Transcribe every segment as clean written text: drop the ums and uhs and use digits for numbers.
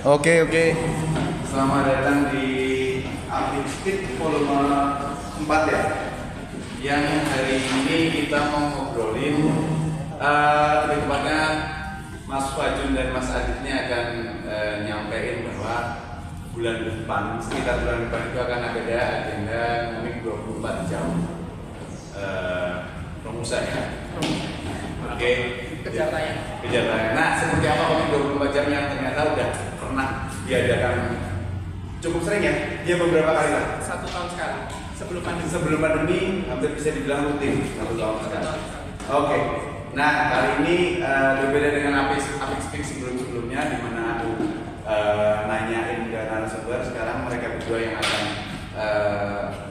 Oke, oke. Selamat datang di Apik Speed volume 4 ya. Yang hari ini kita mau ngobrolin lebih tepatnya Mas Fajun dan Mas Aditnya akan nyampein bahwa bulan depan, sekitar bulan depan itu akan ada agenda ngomik 24 jam Romusa ya. Oke. Kejar tayang. Nah, seperti apa komik 24 jam yang ternyata udah pernah diadakan cukup sering ya? Dia beberapa kali lah. 1 tahun sekali. Sebelum pandemi hampir bisa dibilang rutin 1 tahun sekali. Oke. Nah, kali ini berbeda dengan Apik Speak sebelumnya di mana aku nanyain ke narasumber, sekarang mereka berdua yang akan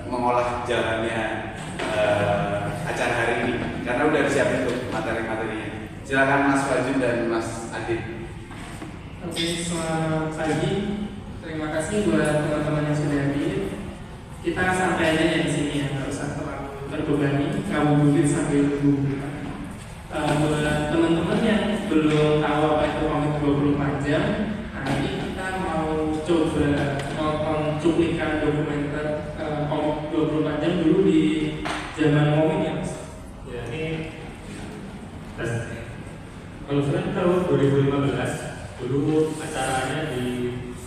mengolah jalannya acara hari ini karena udah disiapin tuh materi-materinya. Silakan Mas Fajun dan Mas Adit. Oke, selamat pagi. Terima kasih buat teman-teman yang sudah hadir. Kita santai aja ya di sini ya, nggak usah terlalu terbebani. Kamu mungkin sambil nunggu. Buat teman-teman yang belum tahu apa itu komik 24 jam, nanti kita mau coba nonton cuplikan dokumenter komik 24 jam dulu di zaman komik ya, Mas. Ya, ini kalau saya tahu 2015 dulu acaranya di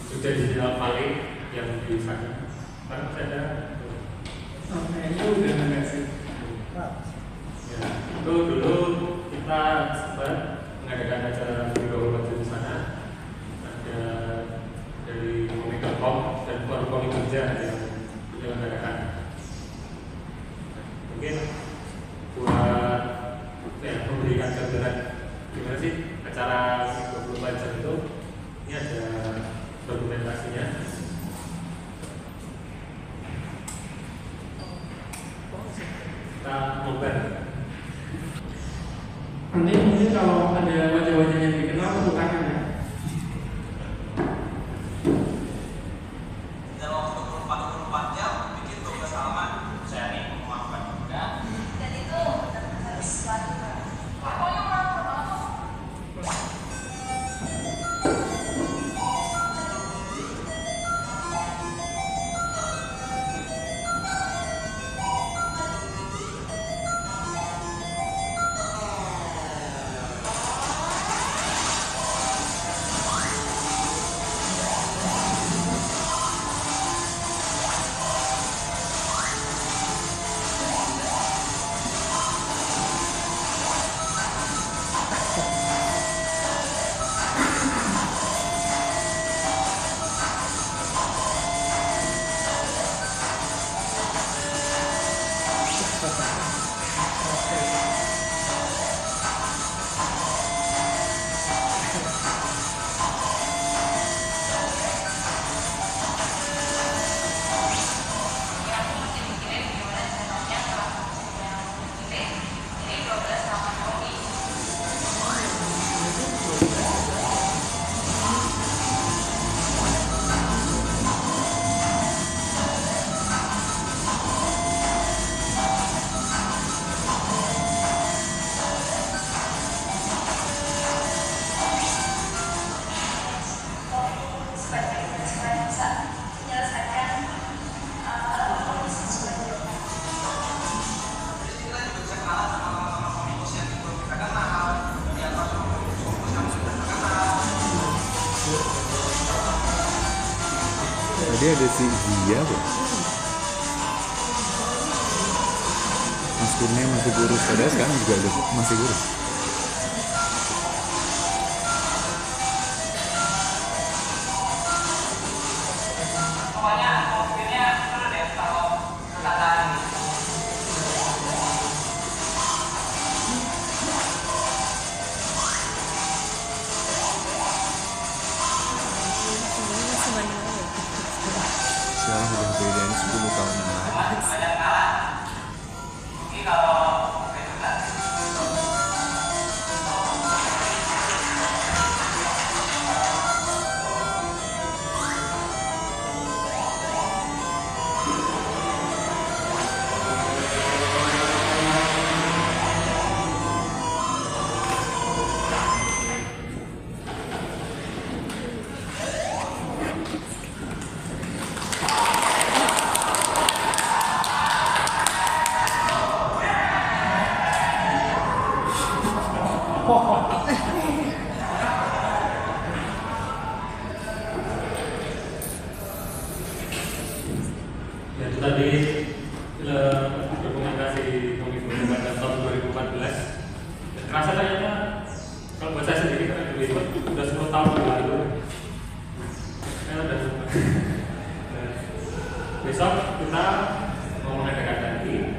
Jogja Digital Valley yang di sana. Sekarang saya Oke, itu udah ada sih. ya, itu dulu kita sempat mengadakan acara di di sana. Ada dari Komik.com dan forum komik kerja yang mengadakan. Mungkin buat memberikan gambaran gimana sih acara 24 jam itu, ini ada dokumentasinya. Kita nobar. Nanti mungkin kalau ada wajah-wajah yang dikenal tepuk tangan ya. Dalam waktu 24 jam bikin tugas halaman saya nih memaafkan juga dan itu harus dilakukan. Pokoknya Tadi ada si Zia kok. Mas Kurnia masih kurus, padahal sekarang juga ada masih kurus. pokoknya mobilnya seru deh kalau perkataan ini. Sekarang udah beda 10 tahun yang lalu. Banyak kalah. Ini kalau 10 tahun berlalu. Saya udah lupa. Besok kita mau mengadakan lagi.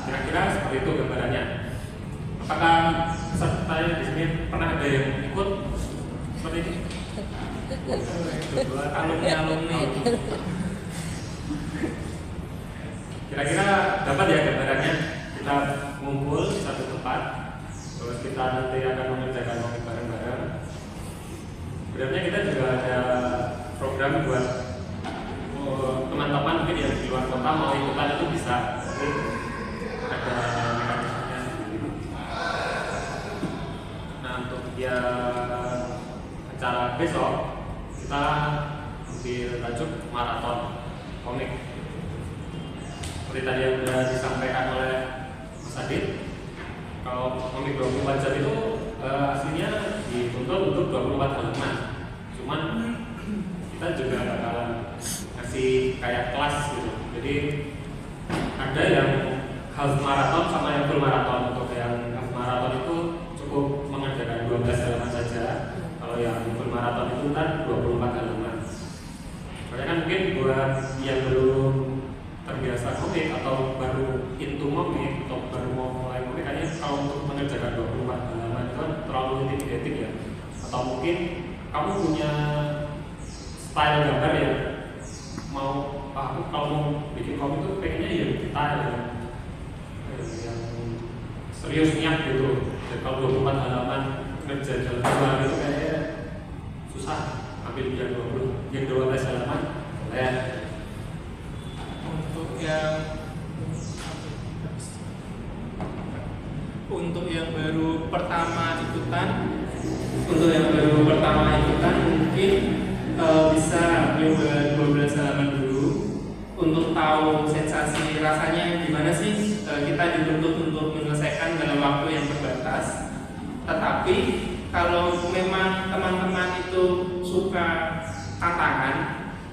Kira-kira seperti itu gambarannya. Apakah peserta di sini pernah ada yang ikut seperti ini? Alumni. Kira-kira dapat ya gambarannya. Kita ngumpul di satu tempat, terus kita nanti akan mengerjakan komik bareng-bareng. Sebenarnya kita juga ada program buat teman-teman mungkin yang di luar kota mau ikutan itu bisa. Jadi ada mekanismenya sendiri. Nah, untuk yang acara besok kita ambil tajuk maraton komik. Seperti tadi yang sudah disampaikan oleh Mas Adit, kalau komik 24 jam itu aslinya dituntut untuk 24 halaman. Cuman kita juga bakalan kasih kayak kelas gitu. Jadi ada yang half marathon sama yang full marathon. Untuk yang half marathon itu cukup mengerjakan 12 halaman saja. Kalau yang full marathon itu kan 24 halaman. Makanya kan mungkin buat yang belum terbiasa komik atau baru into komik atau baru mau mulai komik, kayaknya kalau untuk mengerjakan 24 halaman itu kan terlalu intimidating ya. Atau mungkin kamu punya style gambar ya, mau aku kalau mau bikin komik itu pengennya ya detail ya, yang serius niat gitu. Jadi kalau 24 halaman ngerjain dalam 2 hari itu kayaknya susah. Ambil yang 12 halaman ya. Untuk yang baru pertama ikutan mungkin bisa nyoba 12 halaman dulu untuk tahu sensasi rasanya gimana sih. Kita dituntut untuk menyelesaikan dalam waktu yang terbatas. Tetapi kalau memang teman-teman itu suka tantangan,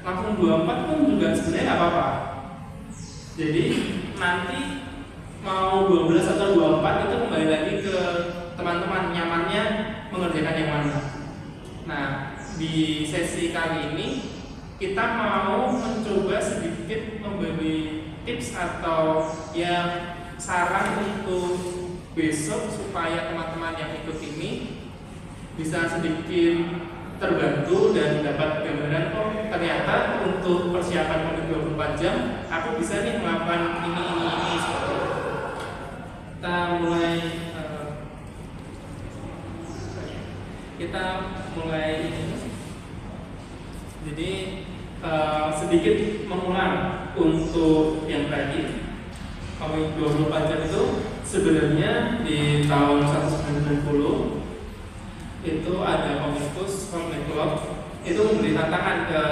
langsung 24 pun juga sebenarnya nggak apa-apa. Jadi nanti mau 12 atau 24 itu kembali lagi ke teman-teman nyamannya mengerjakan yang mana. Nah, di sesi kali ini kita mau mencoba sedikit memberi tips atau ya saran untuk besok supaya teman-teman yang ikut ini bisa sedikit terbantu dan dapat gambaran, oh ternyata untuk persiapan komik 24 jam aku bisa nih melakukan ini seperti itu. Kita mulai ini. Jadi sedikit mengulang untuk yang tadi. Komik 24 jam itu sebenarnya di tahun 1990 itu ada komikus Comic Club itu memberi tantangan ke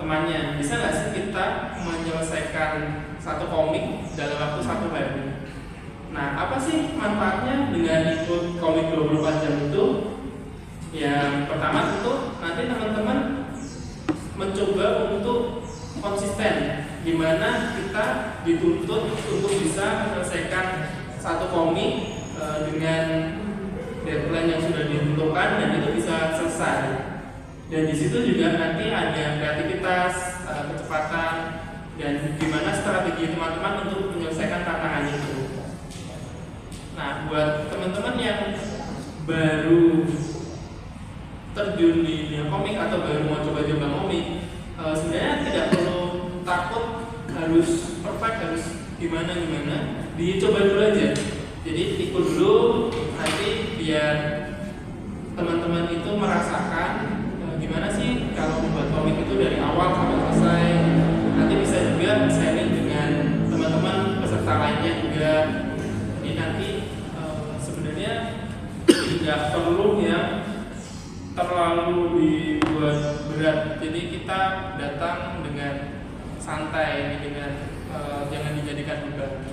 temannya, bisa nggak sih kita menyelesaikan satu komik dalam waktu 1 hari. Nah, apa sih manfaatnya dengan ikut komik 24 jam itu? Yang pertama tentu nanti teman-teman mencoba untuk konsisten, di mana kita dituntut untuk bisa menyelesaikan satu komik dengan deadline yang sudah ditentukan dan itu bisa selesai. Dan di situ juga nanti ada kreativitas, kecepatan, dan gimana strategi teman-teman untuk menyelesaikan tantangan itu. Nah, buat teman-teman yang baru terjun di dunia komik atau baru mau coba komik, sebenarnya tidak perlu takut harus perfect, harus gimana, dicoba dulu aja. Jadi ikut dulu, nanti biar teman-teman itu merasakan gimana sih kalau membuat komik itu dari awal sampai selesai. Nanti bisa juga sharing dengan teman-teman peserta lainnya juga. Ini nanti sebenarnya tidak perlu yang terlalu dibuat berat. Jadi kita datang dengan santai, dengan jangan dijadikan beban.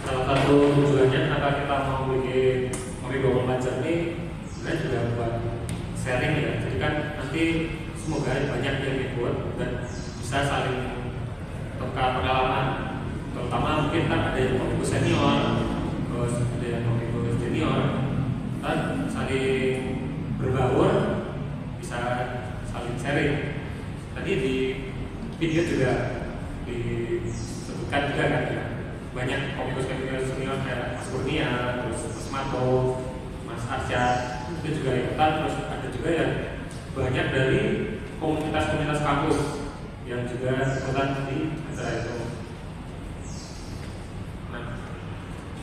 Salah satu tujuannya kenapa kita mau bikin komik 24 jam ini sebenarnya juga buat sharing ya. Jadi kan nanti semoga banyak yang ikut dan bisa saling tukar pengalaman. Terutama mungkin kan ada yang komikus senior, terus ada yang komikus junior. Kita tadi di video juga disebutkan juga kan ya, banyak komikus senior kayak Mas Kurnia, terus Mas Mato, Mas Arsyad itu juga ikutan, terus ada juga yang banyak dari komunitas-komunitas kampus yang juga ikutan di acara itu. Nah,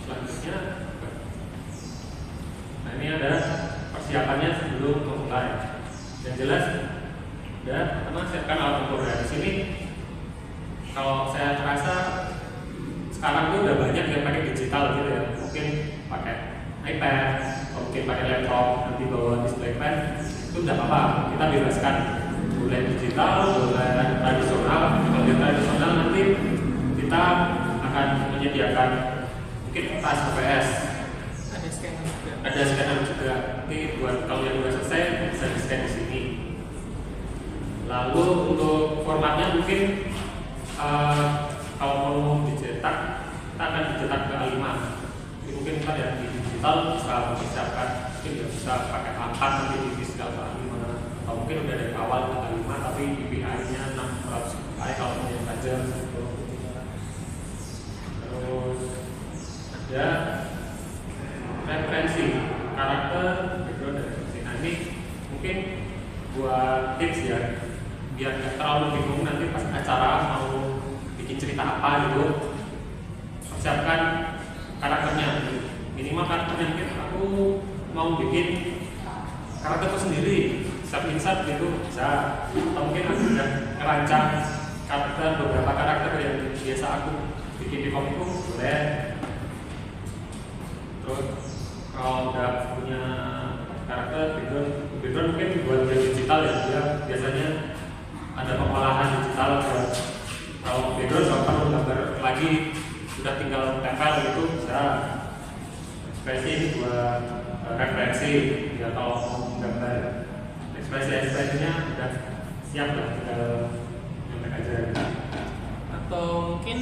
selanjutnya, nah ini ada persiapannya sebelum memulai. Yang jelas, udah teman siapkan alat ukur. Di sini, kalau saya terasa sekarang tuh udah banyak yang pakai digital gitu ya, mungkin pakai iPad, atau mungkin pakai laptop, nanti bawa display pen, itu udah apa-apa, kita bebaskan. Boleh digital, boleh tradisional. Kalau yang tradisional nanti kita akan menyediakan mungkin tas HPS, ada scanner juga. Nanti buat kalau yang udah selesai bisa di scan di sini. Lalu untuk formatnya mungkin kalau mau dicetak, kita akan dicetak ke A5. Jadi mungkin kita yang di digital bisa mempersiapkan, mungkin ya bisa pakai A4 nanti di digital ke A5, atau mungkin udah dari awal ke A5 tapi PPI-nya 600 PPI kalau mau yang tajam gitu. Terus ada referensi karakter, background, dan referensi. Nah ini mungkin buat tips ya, biar nggak terlalu bingung nanti pas acara mau bikin cerita apa gitu. Persiapkan karakternya, minimal karakternya. Mungkin aku mau bikin karakterku sendiri, insert gitu bisa. Atau mungkin aku udah ngerancang karakter, beberapa karakter yang biasa aku bikin di komikku, boleh. Terus kalau udah punya karakter, background mungkin buat yang digital ya, dia biasanya ada pengolahan digital buat. Kalau background kalau perlu gambar lagi, sudah tinggal tempel gitu bisa. Ekspresi ini buat referensi ya, kalau mau gambar ekspresinya udah siap lah, tinggal nyontek aja. Atau mungkin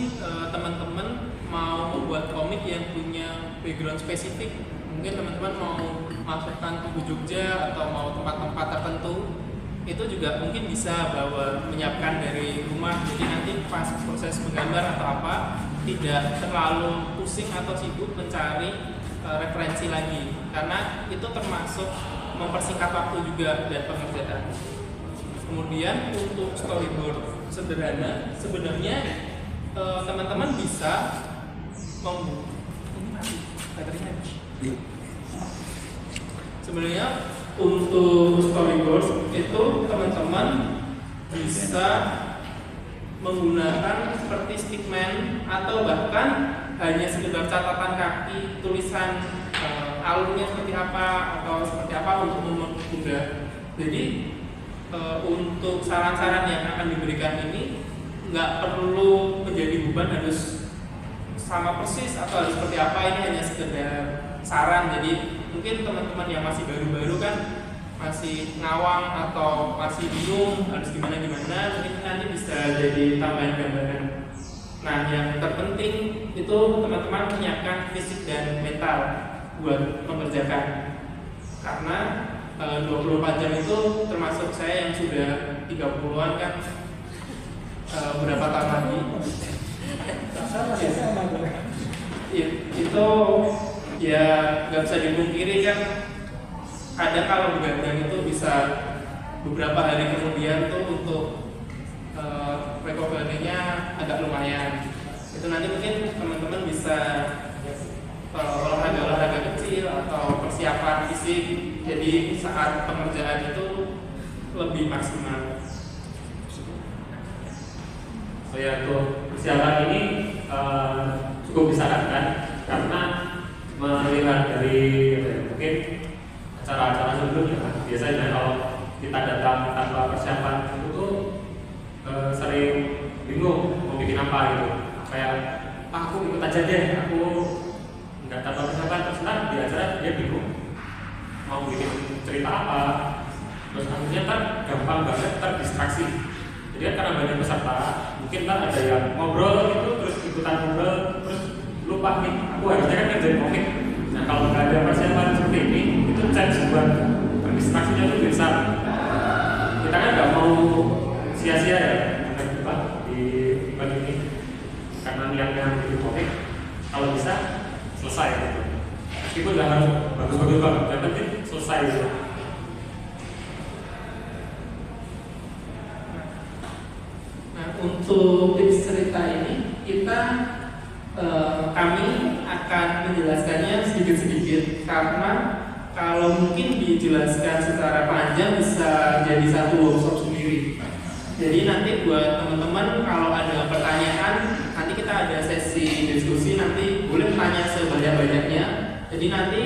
teman-teman mau membuat komik yang punya background spesifik, mungkin teman-teman mau masukkan Tugu Jogja atau mau tempat-tempat tertentu, itu juga mungkin bisa bawa menyiapkan dari rumah. Jadi nanti pas proses menggambar atau apa tidak terlalu pusing atau sibuk mencari referensi lagi, karena itu termasuk mempersingkat waktu juga dan pengerjaan. Kemudian untuk storyboard sederhana, sebenarnya teman-teman bisa sebenarnya untuk storyboard itu teman-teman bisa menggunakan seperti stickman atau bahkan hanya sekedar catatan kaki, tulisan alurnya seperti apa atau seperti apa untuk mempermudah. Jadi untuk saran-saran yang akan diberikan ini nggak perlu menjadi beban harus sama persis atau harus seperti apa, ini hanya sekedar saran. Jadi mungkin teman-teman yang masih baru-baru kan masih ngawang atau masih bingung harus gimana-gimana, mungkin nanti bisa jadi tambahan gambaran. Nah, yang terpenting itu teman-teman menyiapkan fisik dan mental buat mengerjakan, karena 24 jam itu termasuk saya yang sudah 30-an kan, berapa tahun lagi itu ya nggak bisa dipungkiri kan, kadang kalau begadang itu bisa beberapa hari kemudian tuh untuk recovery-nya agak lumayan. Itu nanti mungkin teman-teman bisa olahraga kecil atau persiapan fisik, jadi saat pengerjaan itu lebih maksimal. So ya, untuk persiapan ini cukup disarankan karena melihat dari mungkin acara-acara sebelumnya, biasanya kalau kita datang tanpa persiapan itu tuh sering bingung mau bikin apa gitu. Kayak aku ikut aja deh, aku nggak tanpa persiapan, terus di acara dia bingung mau bikin cerita apa, terus akhirnya kan gampang banget terdistraksi. Jadi kan karena banyak peserta, mungkin kan ada yang ngobrol gitu, terus ikutan ngobrol, terus lupa nih, aku harusnya kan kerjain komik. Nah kalau nggak ada persiapan seperti ini, itu chance buat terdistraksinya tuh besar. Kita kan nggak mau sia-sia niatnya bikin komik, kalau bisa selesai gitu. Meskipun nggak harus bagus-bagus banget, yang penting selesai gitu. Nah, untuk tips cerita ini kami akan menjelaskannya sedikit-sedikit karena kalau mungkin dijelaskan secara panjang bisa jadi satu workshop sendiri. Jadi nanti buat teman-teman kalau ada pertanyaan, nanti kita ada sesi diskusi, nanti boleh tanya sebanyak-banyaknya. Jadi nanti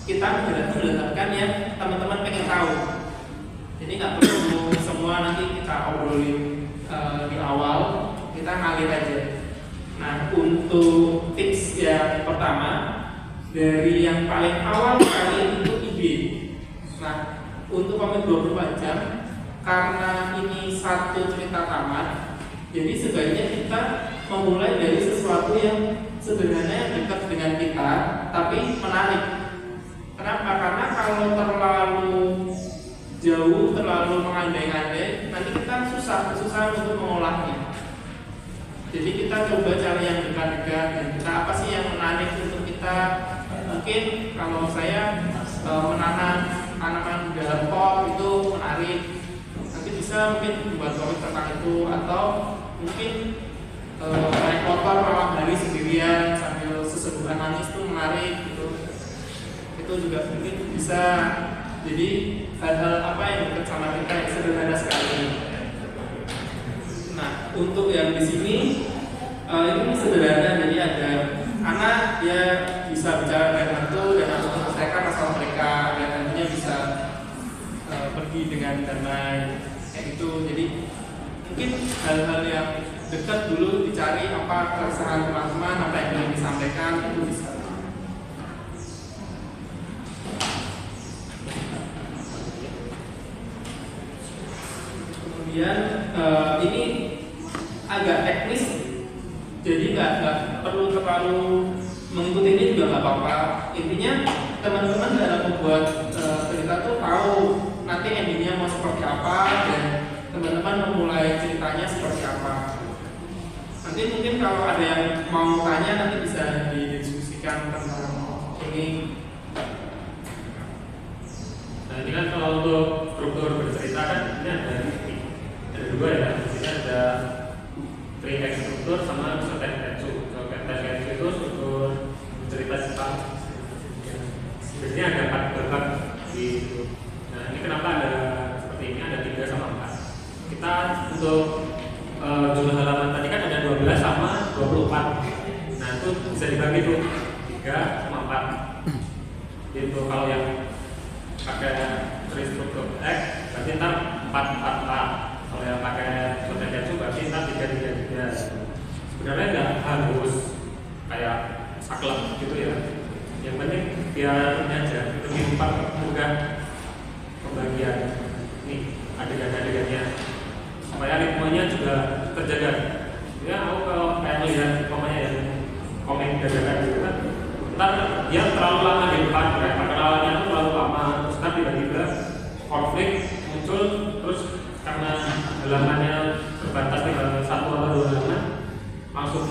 kita menjelaskan yang teman-teman pengen tahu. Jadi nggak perlu semua nanti kita obrolin di awal, kita ngalir aja. Nah, untuk tips yang pertama dari yang paling awal sekali itu ide. Nah, untuk komik 24 jam karena ini satu cerita tamat, jadi sebaiknya kita memulai dari sesuatu yang sebenarnya dekat dengan kita, tapi menarik. Kenapa? Karena kalau terlalu jauh, terlalu mengandai-andai, nanti kita susah untuk mengolahnya. Jadi kita coba cari yang dekat-dekat dan kita apa sih yang menarik untuk kita. Mungkin kalau saya menanam tanaman dalam pot itu menarik, nanti bisa mungkin buat komik tentang itu, atau mungkin naik motor malam hari sendirian sambil sesebutan nangis itu menarik gitu. Itu juga mungkin bisa. Jadi hal-hal apa yang dekat sama kita yang sederhana sekali. Nah, untuk yang di sini ini sederhana, jadi ada anak dia bisa bicara dengan hantu dan harus menyelesaikan masalah mereka dan nantinya bisa pergi dengan damai kayak gitu. Jadi mungkin hal-hal yang dekat dulu dicari, apa keresahan teman-teman, apa yang ingin disampaikan itu bisa. Kemudian ini agak teknis, jadi nggak perlu terlalu mengikuti ini juga nggak apa-apa. Intinya teman-teman dalam membuat cerita tuh tahu nanti endingnya mau seperti apa dan teman-teman memulai ceritanya seperti apa. Nanti mungkin kalau ada yang mau tanya nanti bisa didiskusikan tentang ini. Nah, ini kan kalau untuk struktur bercerita kan ini ada dua ya, di sini ada 3X struktur sama Sotenketsu. Sotenketsu itu struktur cerita Jepang. Biasanya ada 4 babak di situ. Nah, ini kenapa ada seperti ini, ada 3 sama 4. Kita untuk jumlah halaman tadi kan ada 12 sama 24. Nah, itu bisa dibagi tuh 3 sama 4. Itu kalau yang pakai struktur X berarti ntar 4 kalau yang pakai Sotenketsu berarti ntar 3. Sebenarnya nggak harus kayak saklek gitu ya. Yang penting biar ini aja lebih mudah pembagian nih adegan-adegannya supaya ritmenya juga terjaga. Ya, aku kalau kayak melihat umpamanya yang komik dadakan gitu kan, ntar dia terlalu lama di depan, kayak perkenalannya itu terlalu lama, terus ntar tiba-tiba konflik muncul, terus karena halamannya terbatas tinggal 1 atau 2 halaman, langsung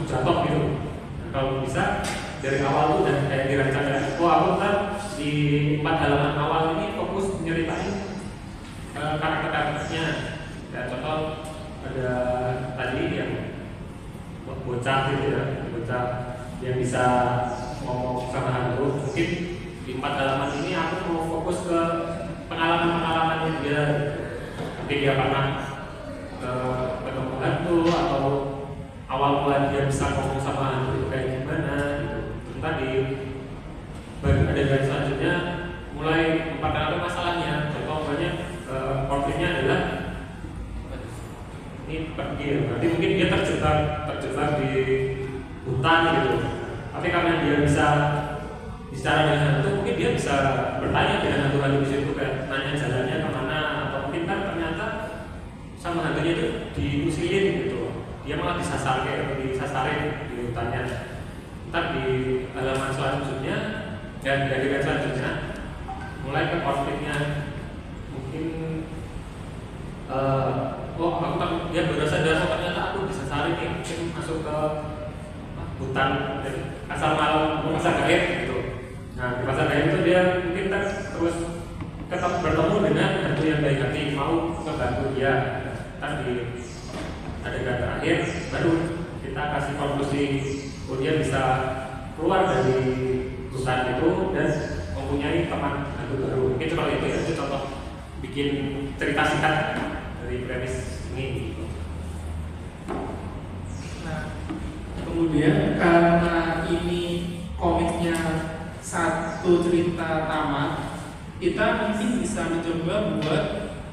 jatuh gitu. Nah, kalau bisa dari awal tuh dan kayak dirancang ya, aku ntar di 4 halaman awal ini fokus nyeritain karakter-karakternya. Kayak contoh ada tadi yang bocah gitu ya, bocah yang bisa ngomong sama hantu. Mungkin di 4 halaman ini aku mau fokus ke pengalaman-pengalamannya dia. Nanti dia pernah ketemu hantu atau awal mula dia bisa ngomong sama hantu itu kayak gimana gitu. Entah di adegan selanjutnya mulai memperkenalkan masalahnya. Contoh konfliknya adalah ini pergi ya, berarti mungkin dia terjebak di hutan gitu. Tapi karena dia bisa bicara dengan hantu, mungkin dia bisa bertanya dengan hantu-hantu di situ, kayak nanya jalannya kemana, atau mungkin kan ternyata sama hantunya itu diusilin gitu. Dia malah disasarin di hutannya. Ntar di halaman selanjutnya dan di adegan selanjutnya mulai ke konfliknya. Mungkin aku dia baru sadar ternyata ini mungkin masuk ke hutan asal malam pasar gaib gitu. Nah di pasar gaib itu dia mungkin terus tetap bertemu dengan hantu yang baik hati, mau membantu dia. Di adegan terakhir baru kita kasih konklusi, dia bisa keluar dari hutan itu dan mempunyai teman hantu baru. Mungkin seperti itu contoh bikin cerita singkat dari premis ini. Nah, kemudian karena ini komiknya satu cerita tamat, kita mungkin bisa mencoba buat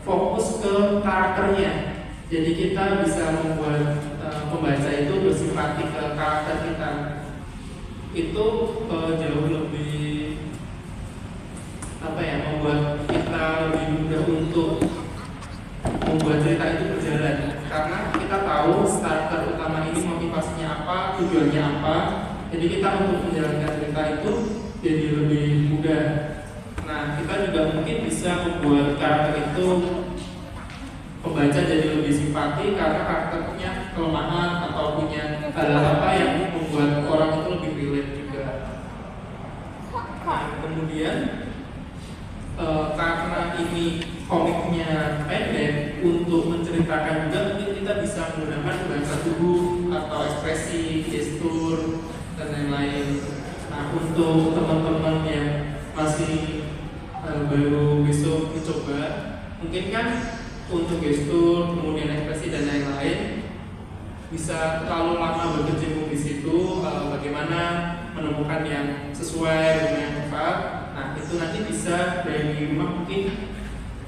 fokus ke karakternya. Jadi kita bisa membuat pembaca itu bersimpati ke karakter kita. Itu jauh lebih membuat kita lebih mudah untuk membuat cerita itu berjalan, karena kita tahu starter utama ini motivasinya apa, tujuannya apa. Jadi kita untuk menjalankan cerita itu jadi lebih mudah. Nah, kita juga mungkin bisa membuat karakter itu pembaca jadi lebih simpati karena karakternya kelemahan atau punya hal apa yang membuat orang itu lebih relate juga. Nah, kemudian karena ini komiknya pendek, untuk menceritakan juga mungkin kita bisa menggunakan bahasa tubuh atau ekspresi, gestur dan lain-lain. Nah, untuk teman-teman yang masih baru besok mencoba, mungkin kan untuk gestur, kemudian ekspresi dan lain-lain bisa terlalu lama berkecimpung di situ, bagaimana menemukan yang sesuai dengan yang tepat. Nah, itu nanti bisa dari rumah mungkin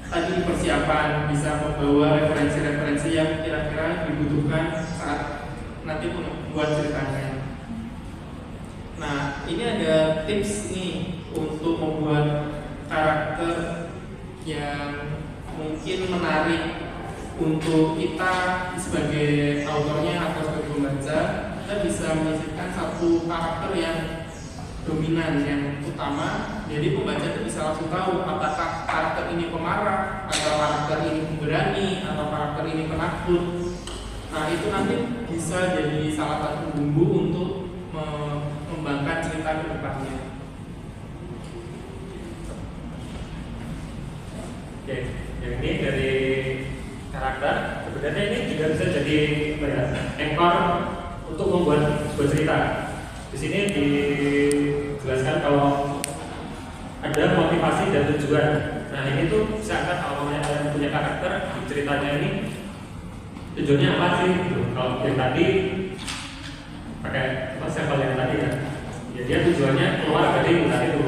tadi persiapan, bisa membawa referensi-referensi yang kira-kira dibutuhkan saat nanti membuat ceritanya. Nah, ini ada tips nih untuk membuat karakter yang mungkin menarik untuk kita sebagai autornya atau sebagai pembaca. Kita bisa menyisipkan satu karakter yang dominan, yang utama. Jadi pembaca itu bisa langsung tahu apakah karakter ini pemarah, atau karakter ini pemberani, atau karakter ini penakut. Nah, itu nanti bisa jadi salah satu bumbu untuk mengembangkan cerita ke depannya. Oke, yang ini dari karakter. Sebenarnya ini juga bisa jadi anchor untuk membuat sebuah cerita. Di sini dijelaskan kalau ada motivasi dan tujuan. Nah, ini tuh misalkan kalau kalian punya karakter di ceritanya ini, tujuannya apa sih? Gitu. Kalau yang tadi pakai sampel yang tadi kan, ya dia tujuannya keluar dari hutan itu.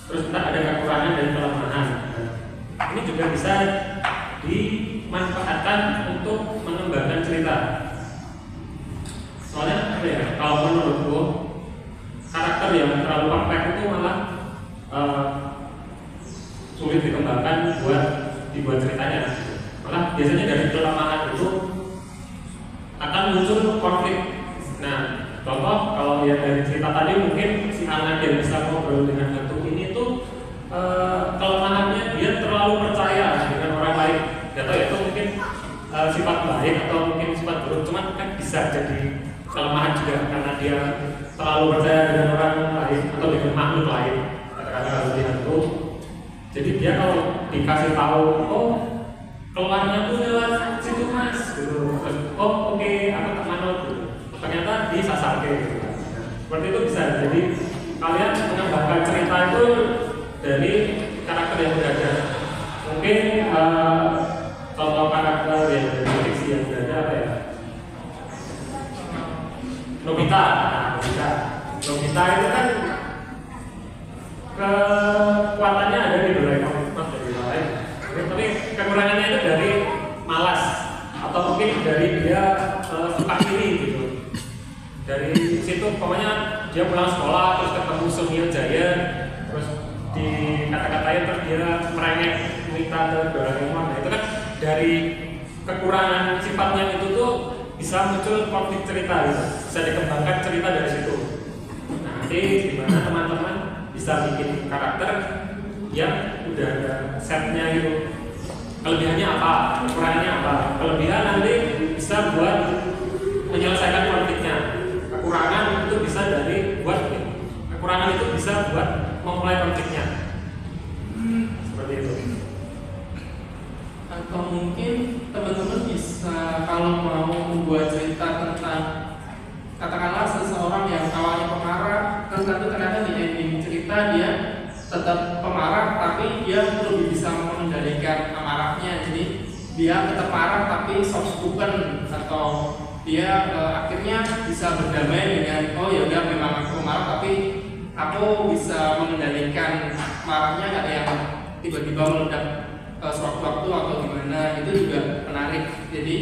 Terus kita ada kekurangan dan kelemahan. Nah, ini juga bisa dimanfaatkan untuk mengembangkan cerita. Soalnya kalau menurutku karakter yang terlalu perfect itu malah sulit dikembangkan buat dibuat ceritanya. Malah biasanya dari kelemahan itu akan muncul konflik. Nah, contoh kalau lihat dari cerita tadi, mungkin si anak yang bisa ngobrol dengan hantu ini tuh kelemahannya dia terlalu percaya dengan orang lain. Gak tahu itu mungkin sifat baik atau mungkin sifat buruk, cuman kan bisa jadi kelemahan juga karena dia terlalu percaya dengan orang lain atau dengan makhluk lain, katakanlah kalau dia hantu. Jadi dia kalau dikasih tahu, oh keluarnya tuh lewat situ mas, gitu. Terus, oh oke, aku tak manut, gitu. Ternyata disasar gitu. Seperti itu bisa. Jadi kalian mengembangkan cerita itu dari karakter yang berada. Mungkin contoh karakter yang dari fiksi yang berada apa ya? Nobita itu kan kekuatannya ada di Doraemon, dari lain. Tapi kekurangannya itu dari malas atau mungkin dari dia suka iri gitu. Dari situ pokoknya dia pulang sekolah terus ketemu Sumio Jaya, terus dikata-katain terus dia merengek minta ke Doraemon. Nah, itu kan dari kekurangan sifatnya itu tuh bisa muncul konflik cerita, gitu. Bisa dikembangkan cerita dari situ. Nah, nanti gimana teman-teman bisa bikin karakter yang udah ada setnya gitu. Kelebihannya apa, kekurangannya apa. Kelebihan nanti bisa buat menyelesaikan konfliknya. Kekurangan itu bisa kekurangan itu bisa buat memulai konfliknya. Seperti itu. Atau mungkin teman-teman bisa kalau mau membuat cerita tentang katakanlah seseorang yang awalnya pemarah, ternyata di ending cerita dia tetap pemarah tapi dia lebih bisa mengendalikan amarahnya. Jadi dia tetap marah tapi soft spoken, atau dia akhirnya bisa berdamai dengan oh ya udah memang aku marah tapi aku bisa mengendalikan marahnya, nggak yang tiba-tiba meledak sewaktu-waktu atau gimana. Itu juga menarik. Jadi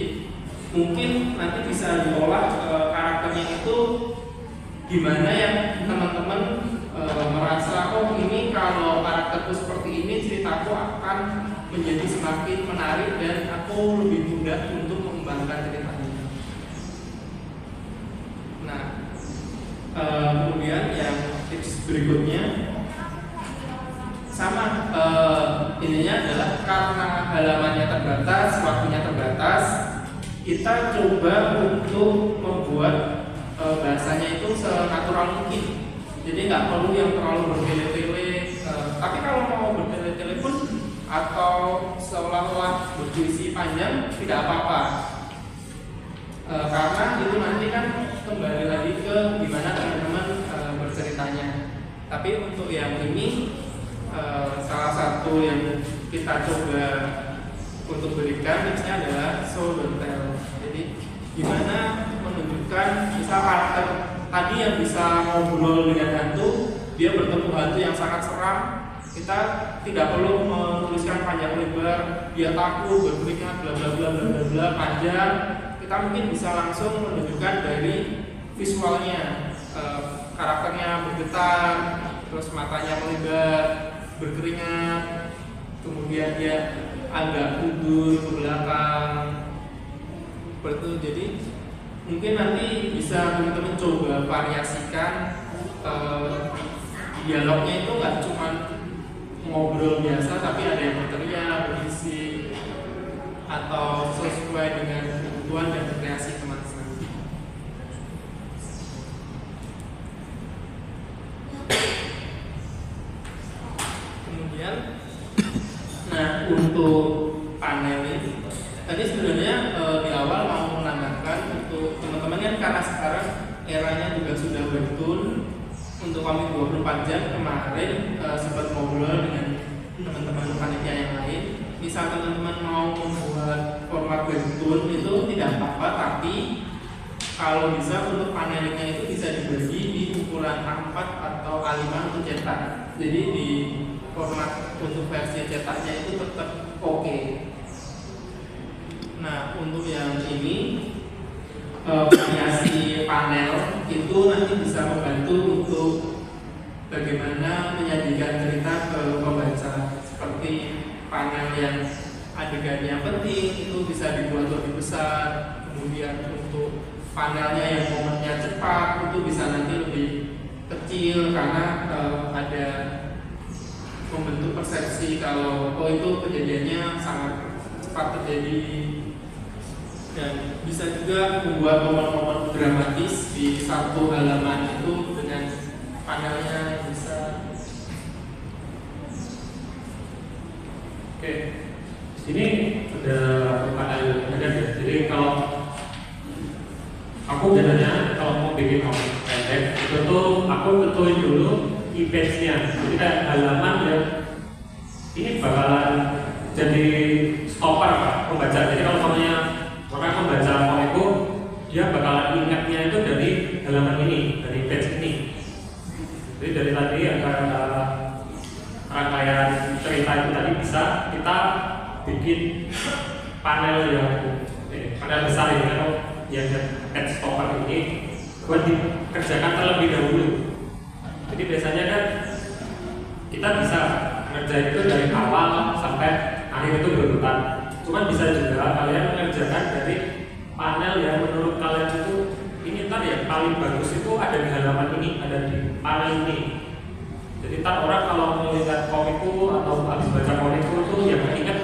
mungkin nanti bisa diolah karakternya itu gimana ya teman-teman merasa oh ini kalau karakterku seperti ini ceritaku akan menjadi semakin menarik dan aku lebih mudah untuk mengembangkan ceritanya. Nah, kemudian yang tips berikutnya sama, ininya adalah karena halamannya terbatas, waktunya terbatas, kita coba untuk membuat bahasanya itu senatural mungkin. Jadi nggak perlu yang terlalu bertele-tele. Tapi kalau mau bertele-tele pun atau seolah-olah berpuisi panjang tidak apa-apa. Karena itu nanti kan kembali lagi ke gimana teman-teman berceritanya. Tapi untuk yang ini salah satu yang kita coba untuk berikan tipsnya adalah show don't tell. Jadi gimana menunjukkan misal karakter tadi yang bisa ngobrol dengan hantu, dia bertemu hantu yang sangat seram, kita tidak perlu menuliskan panjang lebar, dia takut, berkeringat, bla bla bla bla bla panjang. Kita mungkin bisa langsung menunjukkan dari visualnya, karakternya bergetar, terus matanya melebar, berkeringat, kemudian dia agak mundur ke belakang. Seperti itu. Jadi mungkin nanti bisa teman-teman coba variasikan dialognya itu nggak cuma ngobrol biasa, tapi ada yang berteriak, berisi, atau sesuai dengan kebutuhan dan kreasi teman-teman. Kemudian, nah untuk panel ini tadi sebenarnya di awal mau menambahkan untuk teman-teman kan karena sekarang eranya juga sudah webtoon. Untuk komik 24 jam kemarin sempat ngobrol dengan teman-teman panitia yang lain. Misal teman-teman mau membuat format webtoon itu tidak apa-apa, tapi kalau bisa untuk panelnya itu bisa dibagi di ukuran A4 atau A5 untuk cetak. Jadi di format untuk versi cetaknya itu tetap oke. Nah, untuk yang ini variasi panel itu nanti bisa membantu untuk bagaimana menyajikan cerita ke pembaca. Seperti panel yang adegannya penting itu bisa dibuat lebih besar. Kemudian untuk panelnya yang momennya cepat itu bisa nanti lebih kecil karena ada membentuk persepsi kalau oh itu kejadiannya sangat cepat terjadi. Dan bisa juga membuat momen-momen dramatis di satu halaman itu dengan panelnya yang bisa. Oke, sini ada panel ada. Jadi kalau aku biasanya kalau mau bikin komik pendek itu tuh aku tentuin dulu image-nya. Jadi kayak halaman yang ini bakalan jadi stopper Pak, pembaca. Jadi kalau namanya orang membaca komikku, dia bakalan ingatnya itu dari halaman ini, dari page ini. Jadi dari tadi ada rangkaian cerita itu tadi bisa kita bikin panel yang panel besar ini atau yang page stopper ini buat dikerjakan terlebih dahulu. Jadi biasanya kan kita bisa ngerjain itu dari awal sampai akhir itu berurutan. Cuman bisa juga kalian mengerjakan dari panel yang menurut kalian itu ini ntar ya paling bagus itu ada di halaman ini, ada di panel ini. Jadi ntar orang kalau melihat komikku atau habis baca komikku itu ya ingat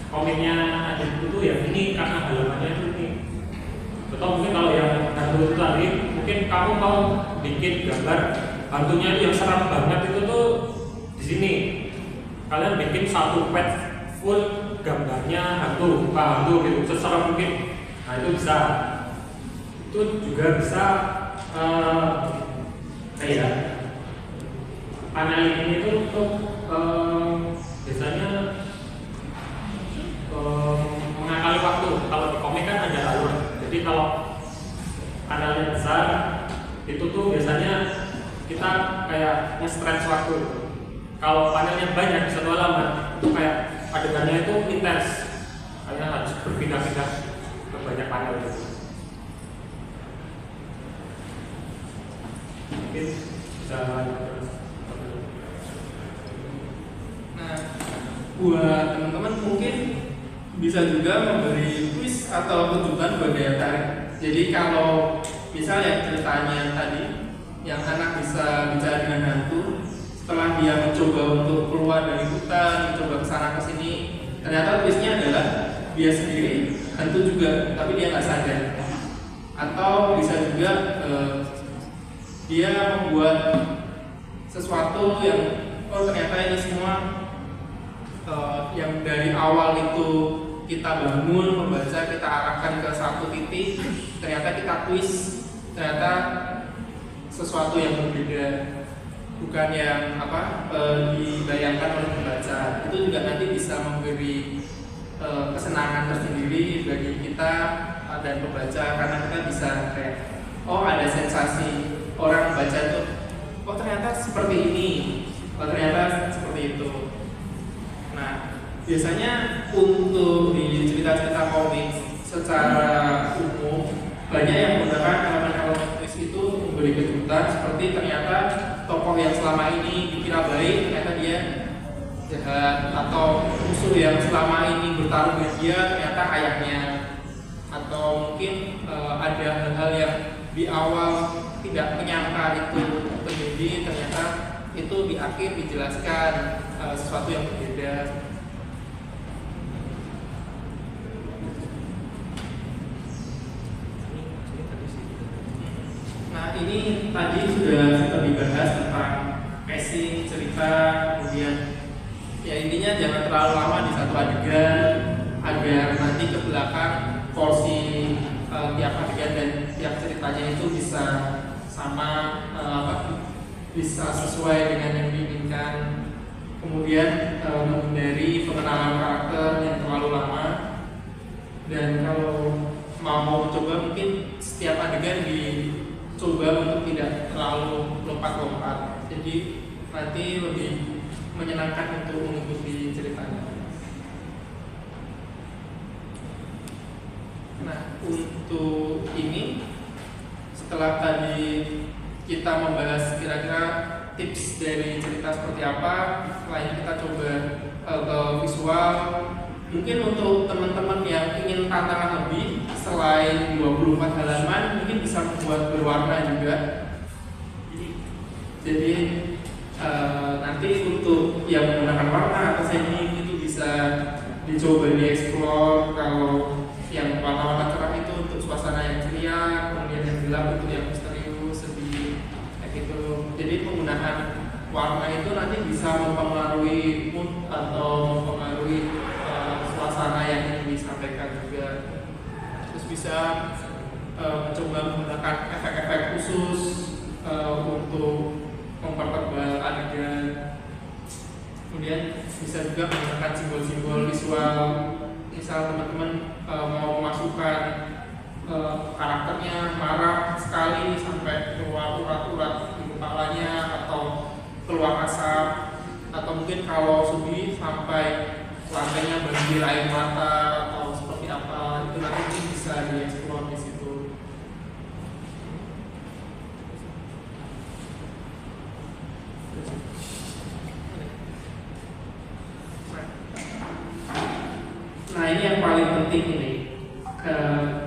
komiknya ada itu ya ini karena halamannya itu ini. Seperti Atau mungkin kalau yang hantu itu tadi, mungkin kamu mau bikin gambar hantunya itu yang seram banget itu tuh di sini. Kalian bikin satu page full gambarnya hantu, muka hantu gitu, seseram mungkin. Nah itu bisa. Itu juga bisa kayak panel ini tuh untuk biasanya mengakali waktu. Kalau di komik kan ada alur. Jadi kalau panelnya besar itu tuh biasanya kita kayak nge-stretch waktu. Kalau panelnya banyak bisa lama, itu kayak adegannya itu intens. Kalian harus berpindah-pindah ke banyak panel gitu. Mungkin bisa. Nah, buat teman-teman mungkin bisa juga memberi quiz atau tuntutan buat daya tarik. Jadi kalau misalnya ceritanya tadi yang anak bisa bicara dengan hantu, setelah dia mencoba untuk keluar dari hutan, mencoba kesana kesini, ternyata twistnya adalah dia sendiri hantu juga, tapi dia nggak sadar. Atau bisa juga dia membuat sesuatu yang ternyata ini semua yang dari awal itu kita bangun membaca, kita arahkan ke satu titik, ternyata kita twist, ternyata sesuatu yang berbeda, bukan yang dibayangkan oleh pembaca. Itu juga nanti bisa memberi kesenangan tersendiri bagi kita dan pembaca, karena kita bisa kayak ada sensasi orang membaca itu, ternyata seperti ini, ternyata seperti itu. Nah, biasanya untuk di cerita-cerita komik secara umum banyak yang menggunakan elemen-elemen twist itu memberi kejutan, seperti ternyata tokoh yang selama ini dikira baik ternyata dia jahat, atau musuh yang selama ini bertarung dengan dia ternyata ayahnya, atau mungkin ada hal-hal yang di awal tidak menyangka itu terjadi, ternyata itu di akhir dijelaskan sesuatu yang berbeda. Nah, ini tadi sudah dibahas tentang pacing cerita, kemudian ya intinya jangan terlalu lama di satu adegan agar nanti ke belakang porsi tiap adegan dan tiap ceritanya itu bisa sama, bisa sesuai dengan yang diinginkan. Kemudian menghindari pengenalan karakter yang terlalu lama, dan kalau mau mencoba mungkin setiap adegan dicoba untuk tidak terlalu lompat-lompat, jadi nanti lebih menyenangkan untuk mengikuti ceritanya. Nah, untuk ini setelah tadi kita membahas kira-kira tips dari cerita seperti apa, setelah ini kita coba ke visual. Mungkin untuk teman-teman yang ingin tantangan lebih, selain 24 halaman, mungkin bisa membuat berwarna juga. Jadi nanti untuk yang menggunakan warna atau shading itu bisa dicoba dieksplor. Kalau yang warna-warna cerah itu untuk suasana yang ceria, kemudian yang gelap untuk yang misterius, sedih, kayak gitu. Jadi penggunaan warna itu nanti bisa mempengaruhi mood atau mempengaruhi suasana yang ingin disampaikan juga. Terus bisa mencoba menggunakan efek-efek khusus untuk mempertebal adegan. Kemudian bisa juga menggunakan simbol-simbol visual. Misal teman-teman mau memasukkan karakternya marah sekali sampai keluar urat-urat di kepalanya, atau keluar asap, atau mungkin kalau sedih sampai lantainya banjir air mata atau seperti apa, itu nanti bisa dieksplor di situ. Nah, ini yang paling penting ini,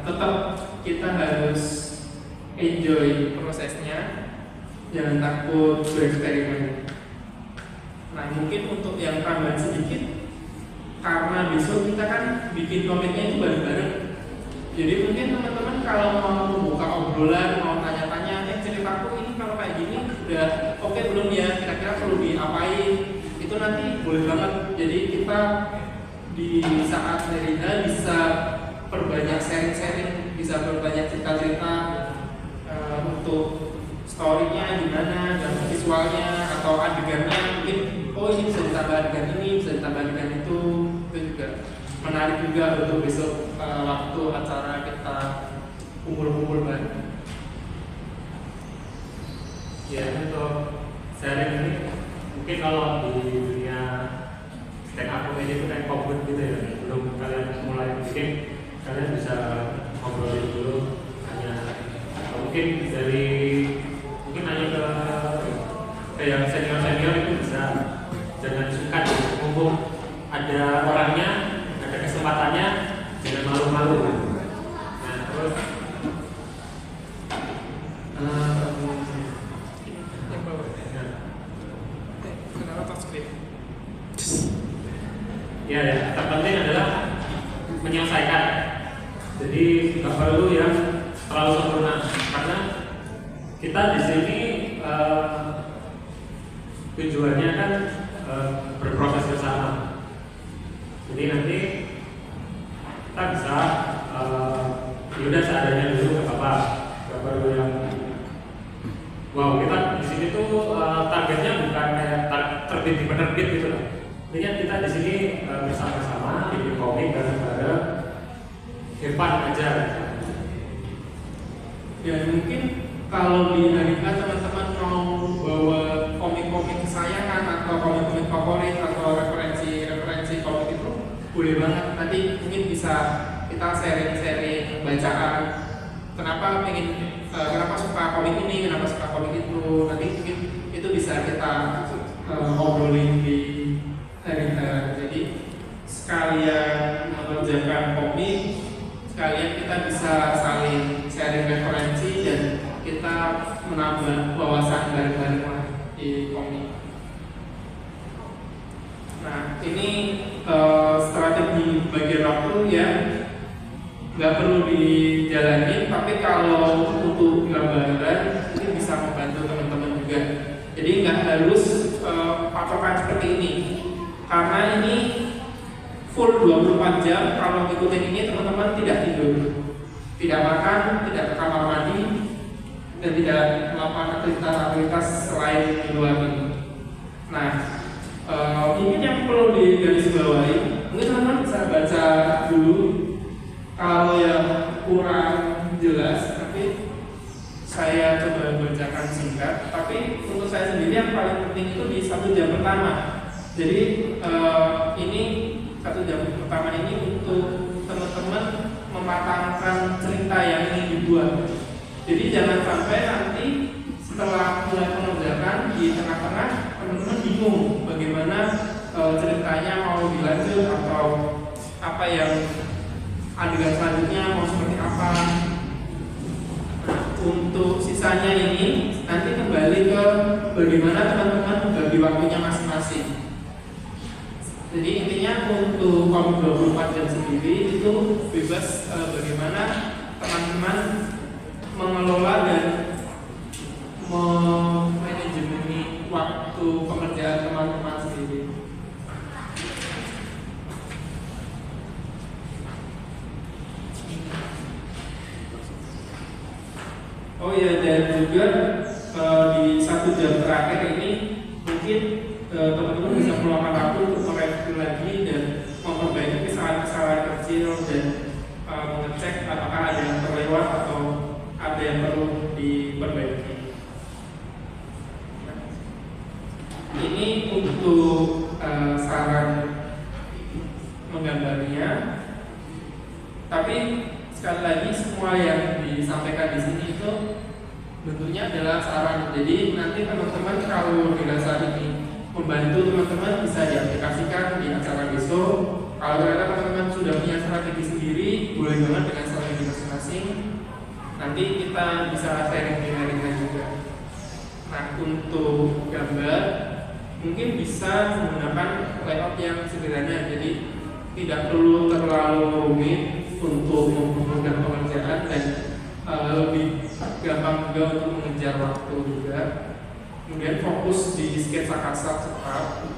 tetap kita harus enjoy prosesnya, jangan takut bereksperimen. Nah, mungkin untuk yang tambahan sedikit, karena besok kita kan bikin komiknya itu bareng-bareng, Jadi mungkin teman-teman kalau mau membuka obrolan, mau tanya-tanya, ceritaku ini kalau kayak gini udah oke belum ya, kira-kira perlu diapain, itu nanti boleh banget. Jadi kita di saat Nerina bisa perbanyak sharing-sharing, bisa perbanyak cerita-cerita untuk story-nya gimana, dan visualnya atau adegannya mungkin oh ini bisa ditambah adegan ini, bisa ditambah adegan itu juga menarik juga untuk besok waktu acara kita kumpul-kumpul bareng. Ya, untuk sharing ini mungkin kalau di dunia stand up comedy itu kayak COVID gitu ya, belum kalian mulai bikin, kalian bisa ngobrolin dulu, mungkin hanya ke yang senior itu bisa, jangan suka mumpung ada orangnya, ada kesempatannya, jangan malu-malu. Nah terus ya, terpenting adalah menyelesaikan. Jadi nggak perlu yang terlalu sempurna, karena kita di sini tujuannya kan berproses bersama. Jadi nanti kita bisa yaudah seadanya dulu, nggak apa-apa, nggak perlu yang wow. Kita di sini tuh targetnya bukan kayak terbit di penerbit gitu loh. Intinya kita di sini bersama-sama bikin komik bareng-bareng, hebat aja. Ya mungkin kalau di hari ini teman-teman mau bawa komik-komik kesayangan atau komik-komik favorit atau referensi komik itu boleh banget. Nanti mungkin bisa kita sharing-sharing bacaan. Kenapa suka komik ini, kenapa suka komik itu. Nanti mungkin itu bisa kita ngobrolin di hari ini. Jadi sekalian mengerjakan komik, sekalian kita bisa saling sharing referensi dan kita menambah wawasan bareng-bareng di komik. Nah ini strategi bagian waktu ya, nggak perlu dijalanin, tapi kalau untuk gambaran ini bisa membantu teman-teman juga. Jadi nggak harus patokan seperti ini, karena ini full 24 jam. Kalau ngikutin ini teman-teman tidak tidur, tidak makan, tidak ke kamar mandi, dan tidak melakukan aktivitas selain di luar ini. Nah, mungkin yang perlu digarisbawahi, mungkin teman-teman bisa baca dulu. Kalau yang kurang jelas, tapi saya coba bacakan singkat. Tapi untuk saya sendiri yang paling penting itu di 1 jam pertama. Jadi ini 1 jam pertama ini untuk teman-teman mematangkan cerita yang ingin dibuat. Jadi jangan sampai nanti setelah mulai mengerjakan di tengah-tengah teman-teman bingung bagaimana ceritanya mau dilanjut atau apa yang adegan selanjutnya mau seperti apa. Nah, untuk sisanya ini nanti kembali ke bagaimana teman-teman membagi waktunya masing-masing. Jadi intinya untuk komik 24 jam sendiri itu bebas bagaimana teman-teman mengelola dan memanajemen waktu pekerjaan teman-teman sendiri. Oh ya, dan juga di 1 jam terakhir ini mungkin teman-teman bisa meluangkan waktu untuk mereview lagi dan memperbaiki kesalahan-kesalahan kecil dan mengecek apakah ada yang terlewat atau ada yang perlu diperbaiki. Ini untuk saran menggambarnya. Tapi sekali lagi semua yang disampaikan di sini itu bentuknya adalah saran. Jadi nanti teman-teman kalau dirasa ini membantu teman-teman bisa diaplikasikan di acara besok. Kalau ternyata teman-teman sudah punya strategi sendiri, boleh banget dengan strategi masing-masing. Nanti kita bisa sharing di hari-hari juga. Nah untuk gambar mungkin bisa menggunakan layout yang sederhana. Jadi tidak perlu terlalu rumit untuk mempermudah pengerjaan dan lebih gampang juga untuk mengejar waktu juga. Kemudian fokus di sketsa kasar cepat.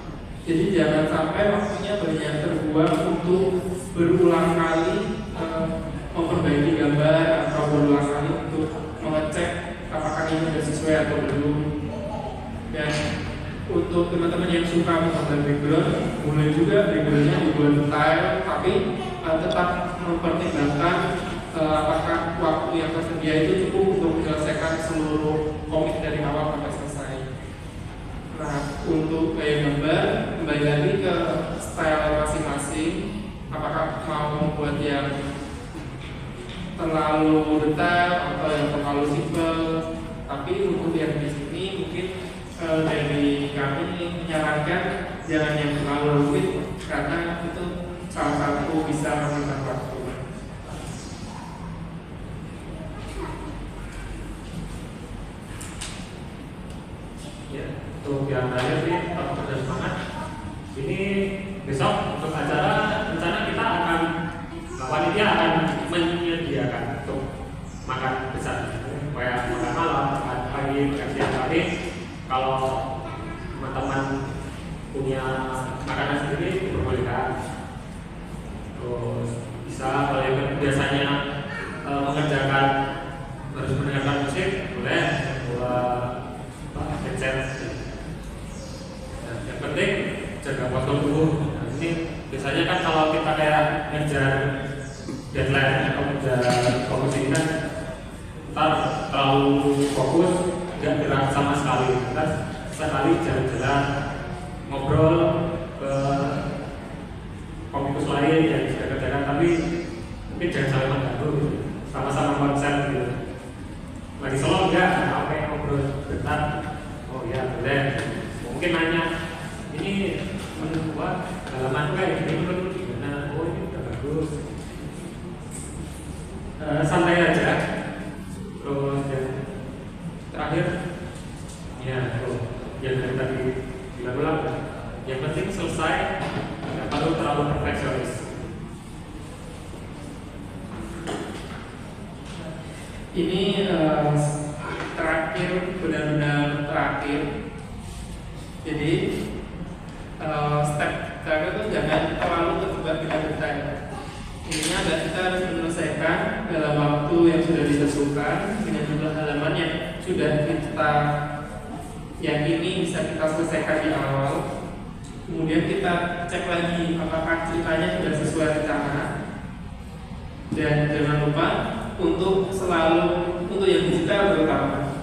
Jadi jangan sampai waktunya banyak terbuang untuk berulang kali memperbaiki gambar atau berulang kali untuk mengecek apakah ini sudah sesuai atau belum. Dan untuk teman-teman yang suka menggambar background, boleh juga backgroundnya dibuat detail, tapi tetap mempertimbangkan apakah waktu yang tersedia itu cukup untuk menyelesaikan seluruh komik dari awal sampai selesai. Nah, untuk gaya gambar, kembali lagi ke style masing-masing. Apakah mau membuat yang terlalu detail atau yang terlalu simpel? Tapi untuk yang di sini mungkin dari kami menyarankan jangan yang terlalu rumit karena itu salah satu bisa memakan waktu. Ya, untuk yang terakhir sih tetap bersemangat. Ini besok untuk acara rencana kita akan panitia akan menyediakan untuk makan besar, kayak makan malam, makan pagi, makan siang hari. Kalau teman-teman punya makanan sendiri diperbolehkan. Terus bisa kalau yang biasanya mengerjakan harus mendengarkan musik boleh buat headset. Yang penting jaga postur tubuh. Nah, ini biasanya kan kalau kita kayak ngejar deadline atau ngejar fokus ini kan ntar terlalu fokus nggak gerak sama sekali. Kita sekali jalan-jalan ngobrol ke komikus lain yang sudah kerjakan, tapi mungkin jangan saling mengganggu gitu. Sama-sama konsep gitu. Lagi solo enggak, apa yang ngobrol bentar. Oh ya boleh. Mungkin nanya, ini menurut gua halaman kayak gini menurut gimana? Oh ini udah bagus. Santai aja. Terus yang terakhir, ya yang dari tadi diulang. Yang penting selesai, nggak perlu terlalu perfeksionis. Ini terakhir, benar-benar terakhir. Jadi step terakhir itu jangan terlalu terjebak dengan detail. Ini adalah kita harus menyelesaikan dalam waktu yang sudah ditentukan dengan jumlah halaman yang sudah kita yakini bisa kita selesaikan di awal. Kemudian kita cek lagi apakah ceritanya sudah sesuai rencana. Dan jangan lupa untuk selalu untuk yang digital terutama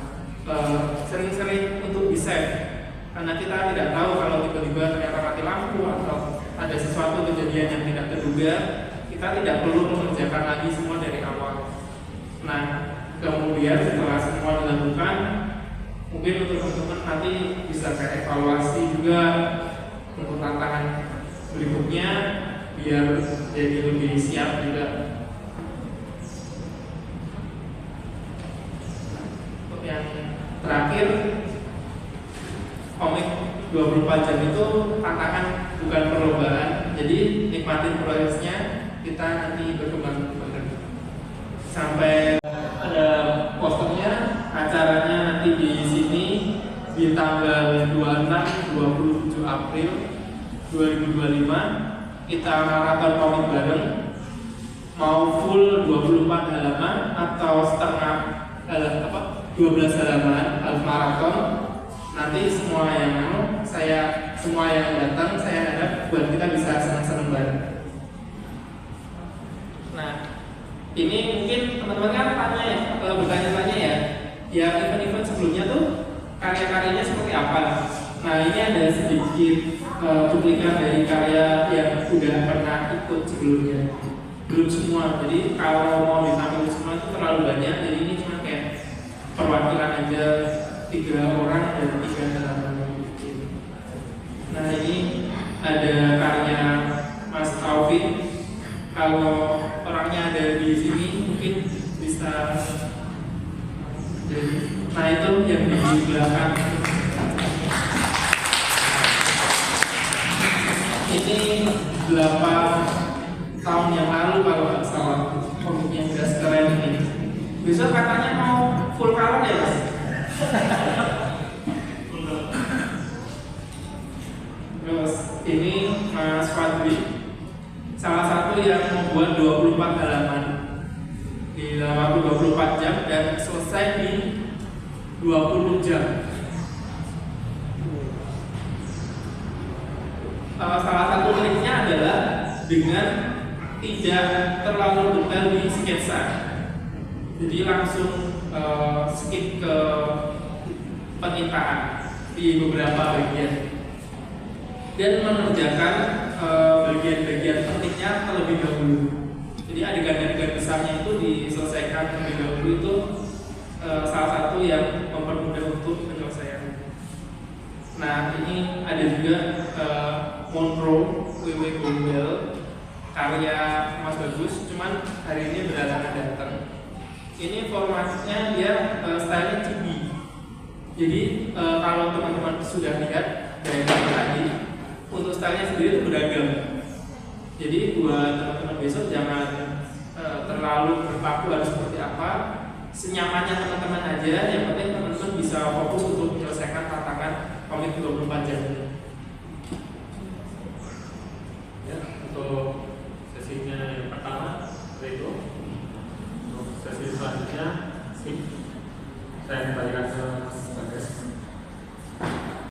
sering-sering untuk di-save. Karena kita tidak tahu kalau tiba-tiba ternyata mati lampu atau ada sesuatu kejadian yang tidak terduga, kita tidak perlu mengerjakan lagi semua dari awal. Nah, kemudian setelah semua dilakukan, mungkin untuk teman-teman nanti bisa kayak evaluasi juga untuk tantangan berikutnya biar jadi lebih siap juga. Untuk yang terakhir, komik 24 jam itu tantangan bukan perlombaan. Jadi nikmatin prosesnya, kita nanti berkembang sampai ada posternya. Acaranya nanti di sini di tanggal 26-27 April 2025 kita maraton komik bareng. Mau full 24 halaman atau setengah 12 halaman harus maraton. Nanti semua yang datang saya harap buat kita bisa senang-senang bareng. Nah, ini mungkin teman-teman kan bertanya-tanya ya event-event sebelumnya tuh karya-karyanya seperti apa. Nah, ini ada sedikit cuplikan dari karya yang sudah pernah ikut sebelumnya. Belum semua, jadi kalau mau ditampilkan semua itu terlalu banyak. Jadi ini cuma kayak perwakilan aja, 3 orang dan 3 halaman. Nah, ini ada karya Mas Taufik. Kalau orangnya ada di sini mungkin bisa. Nah, itu yang di belakang. Ini 8 tahun yang lalu kalau nggak salah, komiknya udah keren ini. Besok katanya mau full color ya Mas? Terus ini Mas Fadli, salah satu yang membuat 24 halaman di dalam waktu 24 jam dan selesai di 20 jam. Salah satu triknya adalah dengan tidak terlalu detail di sketsa. Jadi langsung skip ke penyitaan di beberapa bagian dan mengerjakan bagian-bagian pentingnya terlebih dahulu. Jadi adegan-adegan besarnya itu diselesaikan terlebih dahulu, itu salah satu yang mempermudah untuk penyelesaian. Nah, ini ada juga Monroe W.W. Goldwell, karya Mas Bagus, cuman hari ini berhalangan datang. Ini formatnya dia stylenya chibi. Jadi kalau teman-teman sudah lihat dari tadi, untuk stylenya sendiri itu beragam. Jadi buat teman-teman besok jangan terlalu berpaku harus seperti apa, senyamannya teman-teman aja. Yang penting teman-teman bisa fokus untuk menyelesaikan tantangan komik 24 jam ini. Ya, untuk sesinya yang pertama seperti itu. Untuk sesi selanjutnya saya kembalikan ke